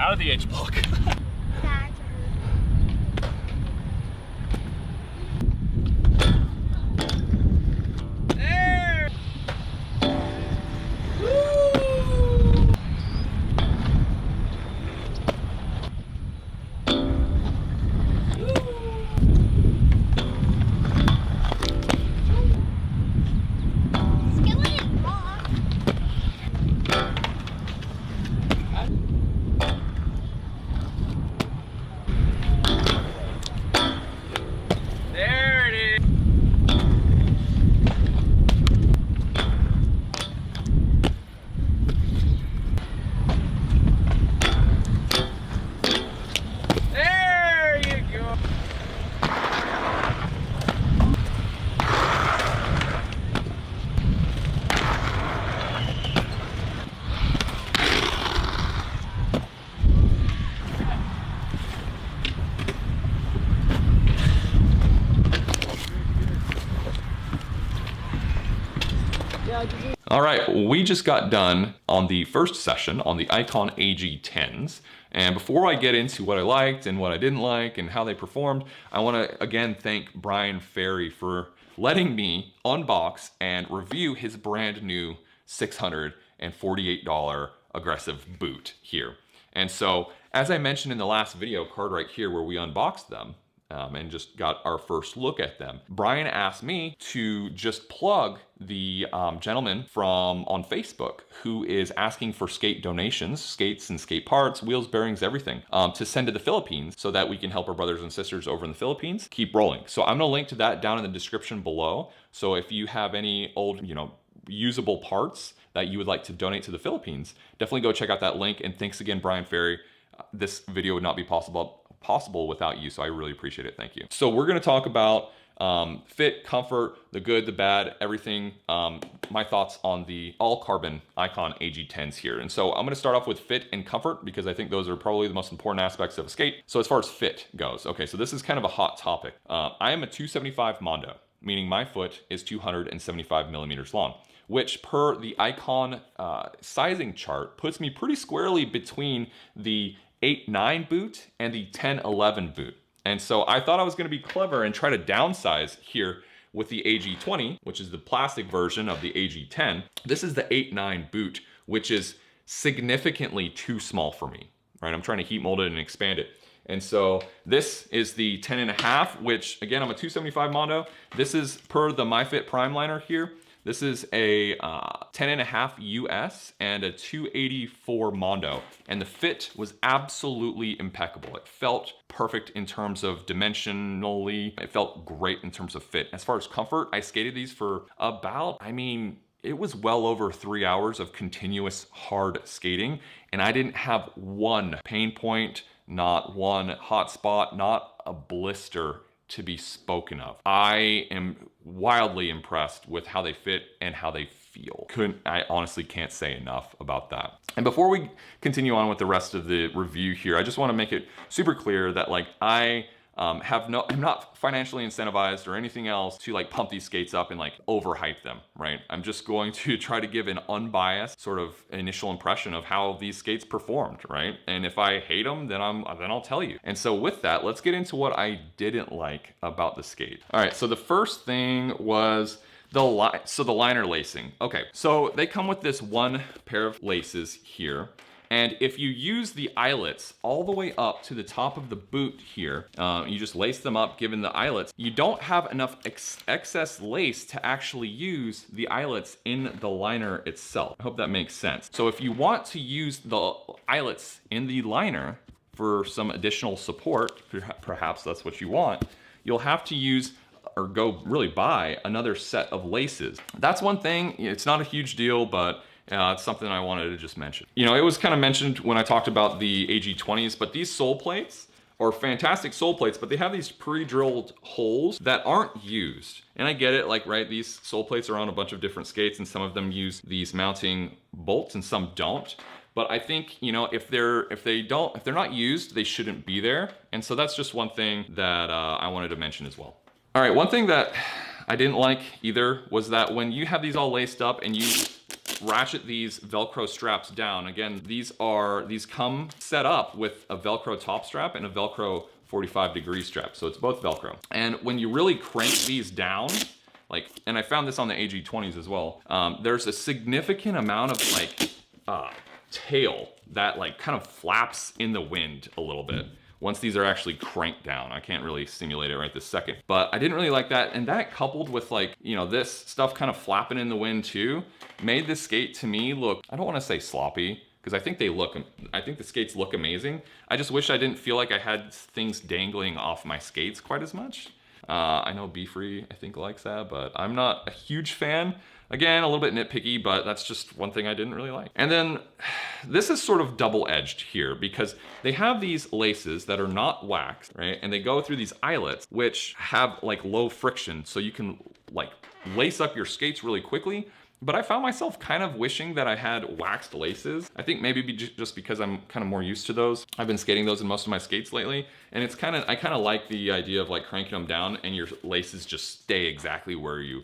out of the H block. All right, we just got done on the first session on the IQON AG10s. And before I get into what I liked and what I didn't like and how they performed, I want to again thank Brian Ferry for letting me unbox and review his brand new $648 aggressive boot here. And so, as I mentioned in the last video card right here where we unboxed them, and just got our first look at them, Brian asked me to just plug the gentleman from on Facebook who is asking for skate donations, skates and skate parts, wheels, bearings, everything, to send to the Philippines so that we can help our brothers and sisters over in the Philippines keep rolling. So I'm gonna link to that down in the description below. So if you have any old, usable parts that you would like to donate to the Philippines, definitely go check out that link. And thanks again, Brian Ferry. This video would not be possible without you, so I really appreciate it. Thank you. So we're going to talk about fit, comfort, the good, the bad, everything. My thoughts on the all carbon IQON AG10s here. And so I'm going to start off with fit and comfort because I think those are probably the most important aspects of a skate. So as far as fit goes, okay, so this is kind of a hot topic. I am a 275 Mondo, meaning my foot is 275 millimeters long, which per the IQON sizing chart puts me pretty squarely between the 8-9 boot and the 10-11 boot. And so I thought I was going to be clever and try to downsize here with the AG20, which is the plastic version of the AG10. This is the 8-9 boot, which is significantly too small for me, right? I'm trying to heat mold it and expand it. And so this is the 10.5, which again, I'm a 275 Mondo. This is per the MyFit Prime liner here. This is a 10.5 US and a 284 Mondo. And the fit was absolutely impeccable. It felt perfect in terms of dimensionally. It felt great in terms of fit. As far as comfort, I skated these for about, it was well over 3 hours of continuous hard skating. And I didn't have one pain point, not one hot spot, not a blister to be spoken of. I am wildly impressed with how they fit and how they feel. I honestly can't say enough about that. And before we continue on with the rest of the review here, I just want to make it super clear that I'm not financially incentivized or anything else to pump these skates up and overhype them, right? I'm just going to try to give an unbiased sort of initial impression of how these skates performed, right? And if I hate them, then I'll tell you. And so with that, let's get into what I didn't like about the skate. All right, so the first thing was the liner lacing. Okay, so they come with this one pair of laces here. And if you use the eyelets all the way up to the top of the boot here, you just lace them up, given the eyelets, you don't have enough excess lace to actually use the eyelets in the liner itself. I hope that makes sense. So if you want to use the eyelets in the liner for some additional support, perhaps that's what you want, you'll have to use or go really buy another set of laces. That's one thing. It's not a huge deal, but it's something I wanted to just mention. It was kind of mentioned when I talked about the AG20s, but these sole plates are fantastic sole plates, but they have these pre-drilled holes that aren't used. And I get it, right, these sole plates are on a bunch of different skates and some of them use these mounting bolts and some don't. But I think, if they're not used, they shouldn't be there. And so that's just one thing that I wanted to mention as well. All right, one thing that I didn't like either was that when you have these all laced up and you ratchet these Velcro straps down. Again, these come set up with a Velcro top strap and a Velcro 45-degree strap. So it's both Velcro. And when you really crank these down, like, and I found this on the AG20s as well, there's a significant amount of like tail that like kind of flaps in the wind a little bit once these are actually cranked down. I can't really simulate it right this second, but I didn't really like that. And that coupled with like, you know, this stuff kind of flapping in the wind too, made this skate to me look, I don't want to say sloppy, because I think the skates look amazing. I just wish I didn't feel like I had things dangling off my skates quite as much. I know Be Free, I think, likes that, but I'm not a huge fan. Again, a little bit nitpicky, but that's just one thing I didn't really like. And then this is sort of double-edged here because they have these laces that are not waxed, right? And they go through these eyelets, which have like low friction, so you can like lace up your skates really quickly. But I found myself kind of wishing that I had waxed laces. I think maybe just because I'm kind of more used to those. I've been skating those in most of my skates lately. And it's I kind of like the idea of like cranking them down and your laces just stay exactly where you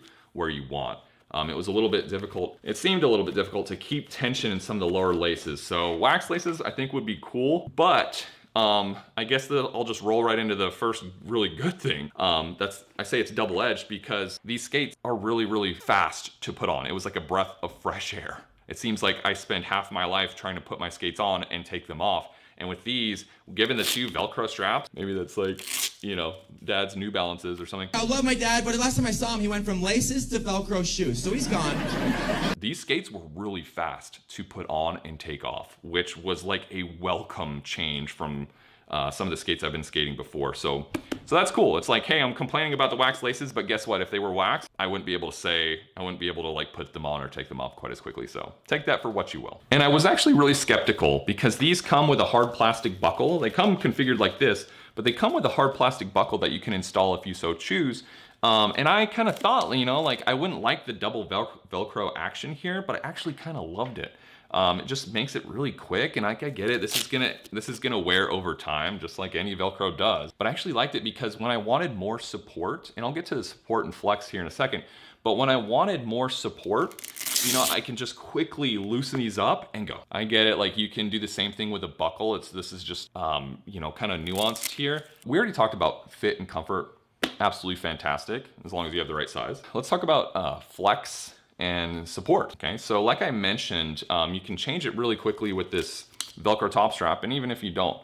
want. It was a little bit difficult. It seemed a little bit difficult to keep tension in some of the lower laces. So wax laces I think would be cool, but I guess I'll just roll right into the first really good thing. I say it's double-edged because these skates are really, really fast to put on. It was like a breath of fresh air. It seems like I spend half my life trying to put my skates on and take them off. And with these, given the 2 Velcro straps, maybe that's like, you know, Dad's New Balances or something. I love my dad, but the last time I saw him, he went from laces to Velcro shoes, so he's gone. These skates were really fast to put on and take off, which was like a welcome change from some of the skates I've been skating before. So that's cool. It's like, hey, I'm complaining about the wax laces, but guess what? If they were waxed, I wouldn't be able to like put them on or take them off quite as quickly. So take that for what you will. And I was actually really skeptical because these come with a hard plastic buckle. They come configured like this, but they come with a hard plastic buckle that you can install if you so choose. And I kind of thought, you know, like I wouldn't like the double Velcro action here, but I actually kind of loved it. It just makes it really quick, and I get it. This is gonna wear over time, just like any Velcro does. But I actually liked it because when I wanted more support, and I'll get to the support and flex here in a second, but when I wanted more support, you know, I can just quickly loosen these up and go. I get it, like you can do the same thing with a buckle. This is just, you know, kind of nuanced here. We already talked about fit and comfort. Absolutely fantastic, as long as you have the right size. Let's talk about flex and support. Okay, so like I mentioned, you can change it really quickly with this Velcro top strap, and even if you don't,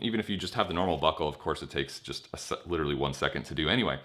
even if you just have the normal buckle, of course it takes just literally 1 second to do anyway.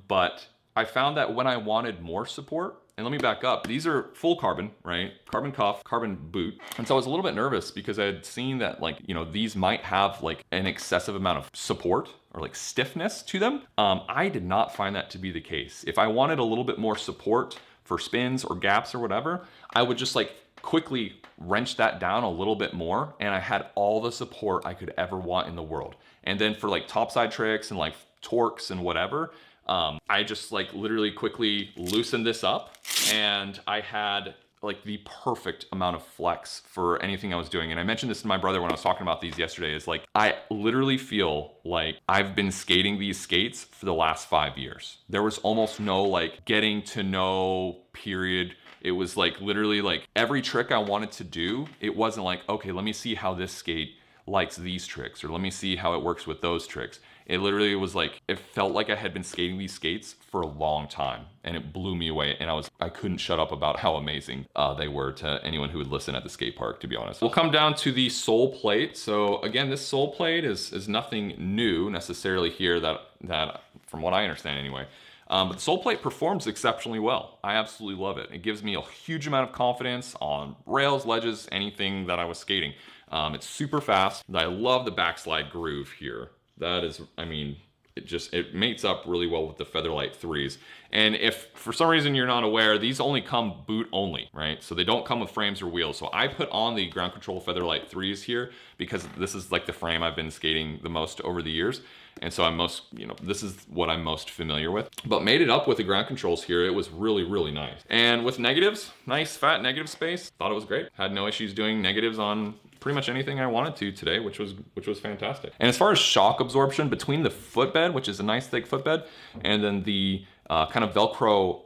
But I found that when I wanted more support, and let me back up, these are full carbon, right? Carbon cuff, carbon boot. And so I was a little bit nervous because I had seen that like, you know, these might have like an excessive amount of support or like stiffness to them. I did not find that to be the case. If I wanted a little bit more support for spins or gaps or whatever, I would just like quickly wrench that down a little bit more, and I had all the support I could ever want in the world. And then for like topside tricks and like torques and whatever, I just like literally quickly loosened this up, and I had like the perfect amount of flex for anything I was doing. And I mentioned this to my brother when I was talking about these yesterday, is like, I literally feel like I've been skating these skates for the last 5 years. There was almost no like getting to know period. It was like literally like every trick I wanted to do, it wasn't like, okay, let me see how this skate likes these tricks, or let me see how it works with those tricks. It literally was like, it felt like I had been skating these skates for a long time, and it blew me away. And I couldn't shut up about how amazing they were to anyone who would listen at the skate park, to be honest. We'll come down to the sole plate. So again, this sole plate is nothing new necessarily here that from what I understand anyway. But the sole plate performs exceptionally well. I absolutely love it. It gives me a huge amount of confidence on rails, ledges, anything that I was skating. It's super fast. I love the backslide groove here. That is, I mean, it mates up really well with the Featherlight 3s. And if for some reason you're not aware, these only come boot only, right? So they don't come with frames or wheels. So I put on the ground control Featherlight 3s here because this is like the frame I've been skating the most over the years. And so I'm most, you know, this is what I'm most familiar with. But made it up with the ground controls here. It was really, really nice. And with negatives, nice fat negative space. Thought it was great. Had no issues doing negatives on pretty much anything I wanted to today, which was fantastic. And as far as shock absorption between the footbed, which is a nice thick footbed, and then the kind of Velcro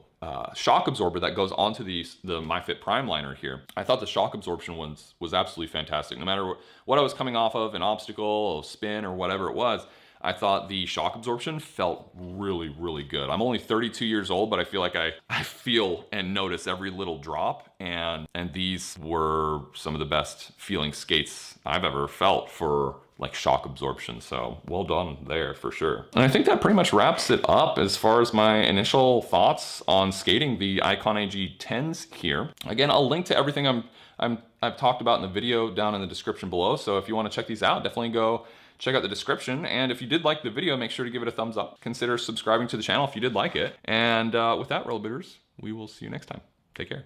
shock absorber that goes onto the MyFit Prime liner here. I thought the shock absorption was absolutely fantastic. No matter what I was coming off of, an obstacle, a spin, or whatever it was, I thought the shock absorption felt really, really good. I'm only 32 years old, but I feel like I feel and notice every little drop, and these were some of the best feeling skates I've ever felt for like shock absorption. So well done there for sure. And I think that pretty much wraps it up as far as my initial thoughts on skating the IQON AG10s here. Again, I'll link to everything I've talked about in the video down in the description below. So if you want to check these out, definitely go check out the description. And if you did like the video, make sure to give it a thumbs up. Consider subscribing to the channel if you did like it. And with that, roller bitters, we will see you next time. Take care.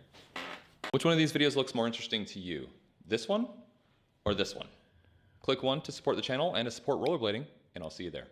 Which one of these videos looks more interesting to you? This one or this one? Click one to support the channel and to support rollerblading, and I'll see you there.